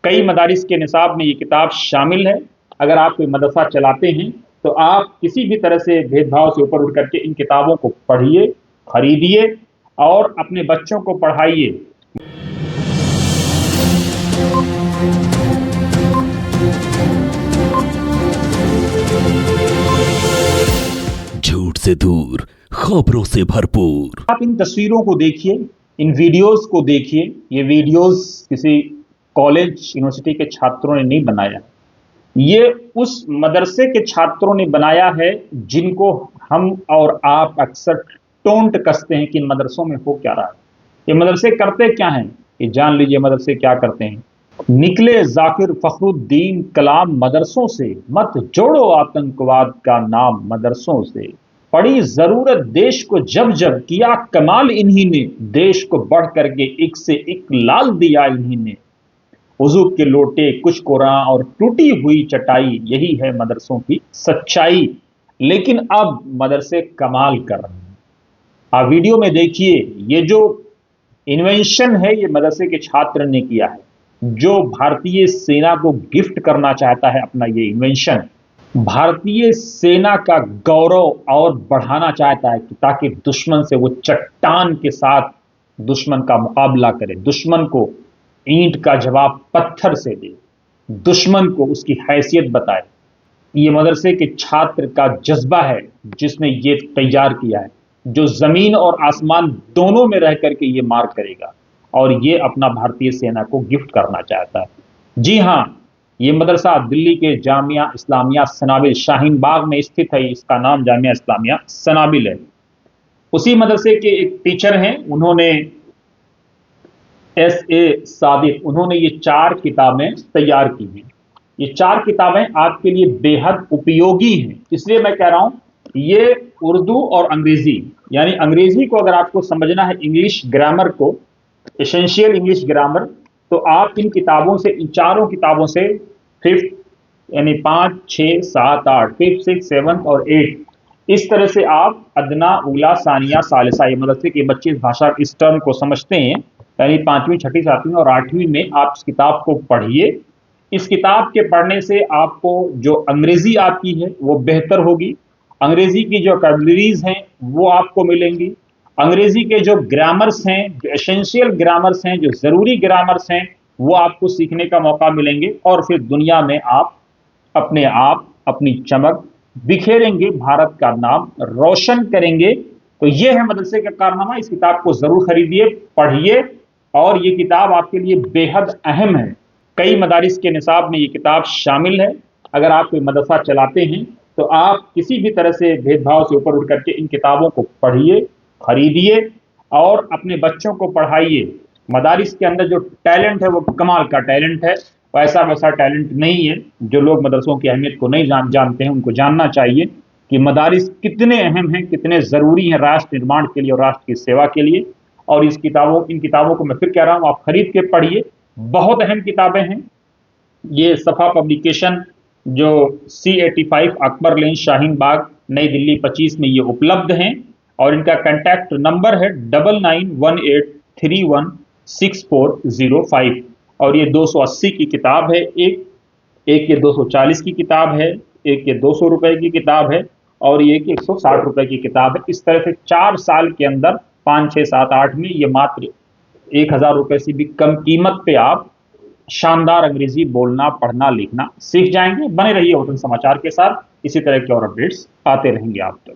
कई मदारिस के निसाब में ये किताब शामिल है। अगर आप कोई मदरसा चलाते हैं तो आप किसी भी तरह से भेदभाव से ऊपर उठ करके इन किताबों को पढ़िए, खरीदिए और अपने बच्चों को पढ़ाइए। झूठ से दूर, खबरों से भरपूर। आप इन तस्वीरों को देखिए, इन वीडियोस को देखिए। ये वीडियोस किसी कॉलेज यूनिवर्सिटी के छात्रों ने नहीं बनाया, ये उस मदरसे के छात्रों ने बनाया है जिनको हम और आप अक्सर टोंट कसते हैं कि इन मदरसों में हो क्या रहा है, ये मदरसे करते क्या हैं। ये जान लीजिए मदरसे क्या करते हैं। निकले जाकिर फखरुद्दीन कलाम मदरसों से, मत जोड़ो आतंकवाद का नाम मदरसों से। पड़ी जरूरत देश को जब जब, किया कमाल इन्हीं ने, देश को बढ़ करके एक से एक लाल दिया इन्हीं ने। वुजू के लोटे कुछ कुरान और टूटी हुई चटाई, यही है मदरसों की सच्चाई। लेकिन अब मदरसे कमाल कर रहे हैं। आप वीडियो में देखिए, ये जो इन्वेंशन है ये मदरसे के छात्र ने किया है, जो भारतीय सेना को गिफ्ट करना चाहता है अपना ये इन्वेंशन, भारतीय सेना का गौरव और बढ़ाना चाहता है ताकि दुश्मन से वो चट्टान के साथ दुश्मन का मुकाबला करे, दुश्मन को ईंट का जवाब पत्थर से दे, दुश्मन को उसकी हैसियत बताए। ये मदरसे के छात्र का जज्बा है जिसने ये तैयार किया है, जो जमीन और आसमान दोनों में रह करके ये मार करेगा और ये अपना भारतीय सेना को गिफ्ट करना चाहता है। जी हां, ये मदरसा दिल्ली के जामिया इस्लामिया सनाबिल शाहीन बाग में स्थित है। इसका नाम जामिया इस्लामिया सनाबिल है। उसी मदरसे के एक टीचर हैं, उन्होंने S.A. सादिक, उन्होंने ये 4 किताबें तैयार की हैं। ये 4 किताबें आपके लिए बेहद उपयोगी हैं, इसलिए मैं कह रहा हूं ये उर्दू और अंग्रेजी, यानी अंग्रेजी को अगर आपको समझना है, इंग्लिश ग्रामर को, एसेंशियल इंग्लिश ग्रामर, तो आप इन किताबों से, इन चारों किताबों से 5th यानी 5, 6, 7, 8, 5, 6, 7 और 8, इस तरह से आप अदना, उला, सानिया, सालिसा, ये मदरसे के बच्चे इस भाषा इस टर्म को समझते हैं, यानी 5वीं, 6ठी, 7वीं और 8वीं में आप इस किताब को पढ़िए। इस किताब के पढ़ने से आपको जो अंग्रेजी आपकी है वो बेहतर होगी, अंग्रेजी की जो वोकैबुलरीज हैं वो आपको मिलेंगी, अंग्रेजी के जो ग्रामर्स हैं, जो एसेंशियल ग्रामर्स हैं, जो जरूरी ग्रामर्स हैं, वो आपको सीखने का मौका मिलेंगे और फिर दुनिया में आप अपने आप अपनी चमक बिखेरेंगे, भारत का नाम रोशन करेंगे। तो ये है मदरसे का कारनामा। इस किताब को जरूर खरीदिए, पढ़िए और ये किताब आपके लिए बेहद अहम है। कई मदारिस के निसाब में ये किताब शामिल है। अगर आप कोई मदरसा चलाते हैं तो आप किसी भी तरह से भेदभाव से ऊपर उठ करके इन किताबों को पढ़िए, खरीदिए और अपने बच्चों को पढ़ाइए। मदारिस के अंदर जो टैलेंट है वो कमाल का टैलेंट है, वैसा वैसा टैलेंट नहीं है। जो लोग मदरसों की अहमियत को नहीं जानते हैं उनको जानना चाहिए कि मदारिस कितने अहम हैं, कितने ज़रूरी हैं राष्ट्र निर्माण के लिए और राष्ट्र की सेवा के लिए। और इन किताबों को मैं फिर कह रहा हूँ, आप खरीद के पढ़िए, बहुत अहम किताबें हैं। ये सफ़ा पब्लिकेशन जो C85 अकबर लेन शाहीन बाग नई दिल्ली 25 में ये उपलब्ध हैं और इनका कॉन्टैक्ट नंबर है 9918316405 और ये 280 की किताब है। एक ये 240 की किताब है, एक ये 200 रुपए की किताब है और ये 160 रुपए की किताब है। इस तरह से 4 साल के अंदर 5, 6, 7, 8 में ये मात्र 1000 रुपए से भी कम कीमत पे आप शानदार अंग्रेजी बोलना, पढ़ना, लिखना सीख जाएंगे। बने रहिए वतन समाचार के साथ, इसी तरह के और अपडेट्स आते रहेंगे आप तक।